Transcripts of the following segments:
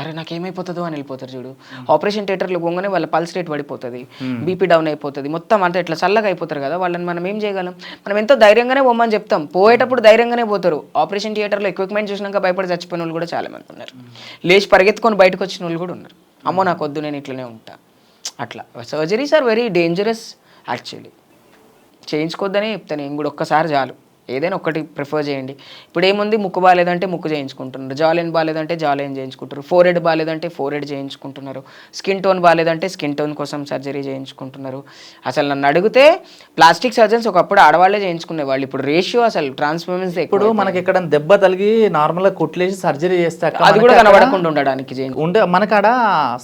అరే నాకేమైపోతుందో అని వెళ్ళిపోతారు చూడు. ఆపరేషన్ థియేటర్లో పోగానే వాళ్ళ పల్స్ రేట్ పడిపోతుంది, బీపీ డౌన్ అయిపోతుంది, మొత్తం అంతా ఇట్లా చల్లగా అయిపోతారు కదా. వాళ్ళని మనం ఏం చేయగలం? మనం ఎంతో ధైర్యంగానే పోమని చెప్తాం, పోయేటప్పుడు ధైర్యంగానే పోతారు. ఆపరేషన్ థియేటర్లో ఎక్విప్మెంట్ చూసినాక భయపడి చచ్చిపోయిన వాళ్ళు కూడా చాలా మంది ఉన్నారు. లేచి పరిగెత్తుకొని బయటకు వచ్చిన వాళ్ళు కూడా ఉన్నారు. అమ్మో నాకు వద్దు, నేను ఇట్లనే ఉంటా. అట్లా surgeries are very dangerous actually. చేయించుకోవద్దనే చెప్తాను నేను కూడా. ఒక్కసారి చాలు, ఏదైనా ఒక్కటి ప్రిఫర్ చేయండి. ఇప్పుడు ఏముంది, ముక్కు బాగాలేదంటే ముక్కు చేయించుకుంటున్నారు, జాలైన్ బాగాలేదంటే జాలైన్ చేయించుకుంటారు, ఫోర్ హెడ్ బాగాలేదంటే ఫోర్ హెడ్ చేయించుకుంటున్నారు, స్కిన్ టోన్ బాగాలేదంటే స్కిన్ టోన్ కోసం సర్జరీ చేయించుకుంటున్నారు. అసలు నన్ను అడిగితే ప్లాస్టిక్ సర్జన్స్ ఒకప్పుడు ఆడవాళ్ళే చేయించుకునేవాళ్ళు. ఇప్పుడు రేషియో అసలు ట్రాన్స్ఫర్మెన్స్ ఇప్పుడు మనకి ఇక్కడ దెబ్బ తగిలి నార్మల్గా కుట్లేసి సర్జరీ చేస్తే అది కూడా కనబడకుండా ఉండడానికి ఉండే మనకాడ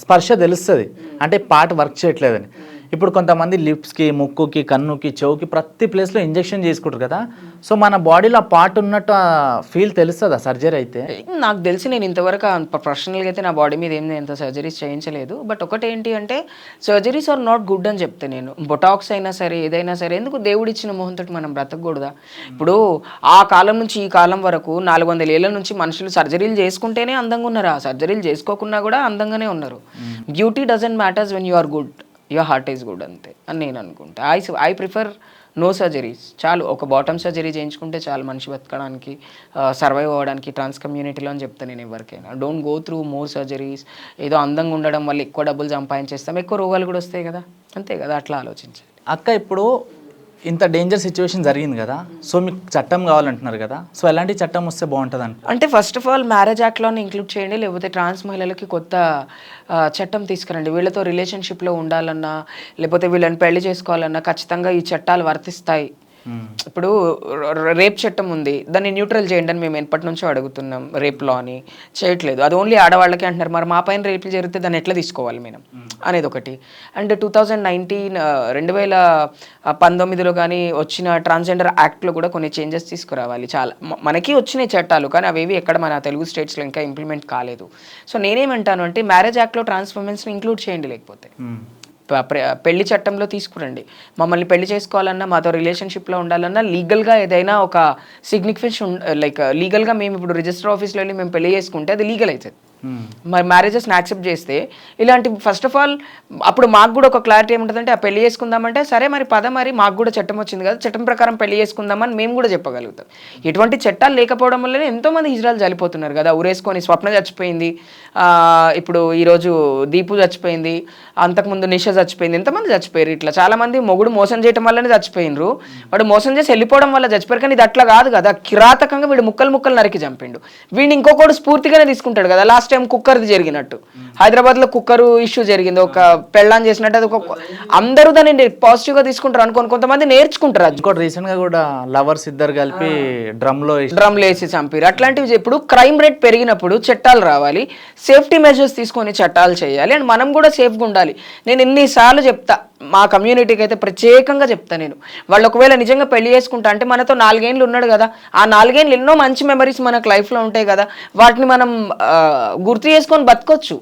స్పర్శ తెలుస్తుంది, అంటే పార్ట్ వర్క్ చేయట్లేదని. ఇప్పుడు కొంతమంది లిప్స్కి, ముక్కుకి, కన్నుకి, చెవుకి ప్రతి ప్లేస్లో ఇంజెక్షన్ చేసుకుంటారు కదా. సో మన బాడీలో ఆ పార్ట్ ఉన్నట్టు ఫీల్ తెలుస్తుంది ఆ సర్జరీ అయితే. నాకు తెలిసి నేను ఇంతవరకు ప్రొఫెషనల్గా అయితే నా బాడీ మీద ఏమి ఎంత సర్జరీస్ చేయించలేదు. బట్ ఒకటి ఏంటి అంటే, సర్జరీస్ ఆర్ నాట్ గుడ్ అని చెప్తే నేను. బొటాక్స్ అయినా సరే, ఏదైనా సరే, ఎందుకు దేవుడు ఇచ్చిన మొహంతో మనం బ్రతకూడదా? ఇప్పుడు ఆ కాలం నుంచి ఈ కాలం వరకు 400 ఏళ్ళ నుంచి మనుషులు సర్జరీలు చేసుకుంటేనే అందంగా ఉన్నారు, ఆ సర్జరీలు చేసుకోకుండా కూడా అందంగానే ఉన్నారు. Beauty doesn't matters when you are good, your heart is good, అంతే అని నేను అనుకుంటా. I prefer no surgeries. చాలు, ఒక బాటమ్ సర్జరీ చేయించుకుంటే చాలు మనిషి బతకడానికి, సర్వైవ్ అవ్వడానికి ట్రాన్స్ కమ్యూనిటీలో అని చెప్తాను నేను ఎవరికైనా. Don't go through more surgeries. ఏదో అందంగా ఉండడం వల్ల ఎక్కువ డబ్బులు సంపాదించేస్తాం, ఎక్కువ రోగాలు కూడా వస్తాయి కదా, అంతే కదా. అట్లా ఆలోచించాలి. అక్క, ఇప్పుడు ఇంత డేంజర్ సిచ్యువేషన్ జరిగింది కదా, సో మీకు చట్టం కావాలంటున్నారు కదా, సో ఎలాంటి చట్టం వస్తే బాగుంటుంది అంటే ఫస్ట్ ఆఫ్ ఆల్ మ్యారేజ్ యాక్ట్లోనే ఇంక్లూడ్ చేయండి, లేకపోతే ట్రాన్స్ మహిళలకి కొత్త చట్టం తీసుకురండి. వీళ్ళతో రిలేషన్షిప్లో ఉండాలన్నా, లేకపోతే వీళ్ళని పెళ్లి చేసుకోవాలన్నా ఖచ్చితంగా ఈ చట్టాలు వర్తిస్తాయి. ఇప్పుడు రేప్ చట్టం ఉంది, దాన్ని న్యూట్రల్ చేయండి అని మేము ఎప్పటి నుంచో అడుగుతున్నాం. రేప్ లా అని చేయట్లేదు, అది ఓన్లీ ఆడవాళ్ళకి అంటున్నారు. మరి మా పైన రేపులు జరిగితే దాన్ని ఎట్లా తీసుకోవాలి మేము అనేది ఒకటి. అండ్ 2019లో కానీ వచ్చిన ట్రాన్స్జెండర్ యాక్ట్లో కూడా కొన్ని చేంజెస్ తీసుకురావాలి. చాలా మనకి వచ్చినాయి చట్టాలు, కానీ అవేవి ఎక్కడ మన తెలుగు స్టేట్స్లో ఇంకా ఇంప్లిమెంట్ కాలేదు. సో నేనేమంటాను అంటే, మ్యారేజ్ యాక్ట్లో ట్రాన్స్ఫర్మెన్స్ని ఇంక్లూడ్ చేయండి, లేకపోతే పెళ్లి చట్టంలో తీసుకురండి. మమ్మల్ని పెళ్లి చేసుకోవాలన్నా, మాతో రిలేషన్షిప్లో ఉండాలన్నా లీగల్గా ఏదైనా ఒక సిగ్నిఫికెన్స్ లైక్ లీగల్గా మేము ఇప్పుడు రిజిస్టర్ ఆఫీస్లో వెళ్ళి మేము పెళ్లి చేసుకుంటే అది లీగల్ అవుతుంది. మరి మ్యారేజెస్ని యాక్సెప్ట్ చేస్తే ఇలాంటి ఫస్ట్ ఆఫ్ ఆల్ అప్పుడు మాకు కూడా ఒక క్లారిటీ ఏముంటుందంటే, ఆ పెళ్లి చేసుకుందామంటే సరే మరి మరి మాకు కూడా చట్టం వచ్చింది కదా, చట్టం ప్రకారం పెళ్లి చేసుకుందామని మేము కూడా చెప్పగలుగుతాం. ఎటువంటి చట్టాలు లేకపోవడం వల్లనే ఎంతోమంది హిజ్రాలు చనిపోతున్నారు కదా. ఉరేసుకొని స్వప్న చచ్చిపోయింది, ఇప్పుడు ఈరోజు దీపు చచ్చిపోయింది, అంతకుముందు నిష చచ్చిపోయింది, ఎంతమంది చచ్చిపోయారు. ఇట్లా చాలామంది మొగుడు మోసం చేయడం వల్లనే చచ్చిపోయినరు, వాడు మోసం చేసి వెళ్ళిపోవడం వల్ల చచ్చిపోయారు. కానీ ఇది అట్లా కాదు కదా, కిరాతకంగా వీడు ముక్కలు నరికి చంపిండు. వీడిని ఇంకొకటి స్ఫూర్తిగానే తీసుకుంటాడు కదా. లాస్ట్ టైం కుక్కర్ది జరిగినట్టు హైదరాబాద్లో కుక్కర్ ఇష్యూ జరిగింది, ఒక పెళ్ళాన్ని చేసినట్టు. అది ఒక అందరూ దాన్ని పాజిటివ్గా తీసుకుంటారు అనుకోని కొంతమంది నేర్చుకుంటారు. అది కూడా రీసెంట్గా కూడా లవర్స్ ఇద్దరు కలిపి డ్రమ్లో వేసి చంపారు. అట్లాంటివి ఇప్పుడు క్రైమ్ రేట్ పెరిగినప్పుడు చట్టాలు రావాలి, సేఫ్టీ మెజర్స్ తీసుకొని చట్టాలు చేయాలి, అండ్ మనం కూడా సేఫ్గా ఉండాలి. నేను ఎన్నిసార్లు చెప్తా, మా కమ్యూనిటీకి అయితే ప్రత్యేకంగా చెప్తా నేను, వాళ్ళు ఒకవేళ నిజంగా పెళ్లి చేసుకుంటా అంటే మనతో 4 ఏళ్ళు ఉన్నాడు కదా, ఆ 4 ఏళ్ళు ఎన్నో మంచి మెమరీస్ మనకు లైఫ్లో ఉంటాయి కదా, వాటిని మనం గుర్తు చేసుకొని బతకొచ్చు.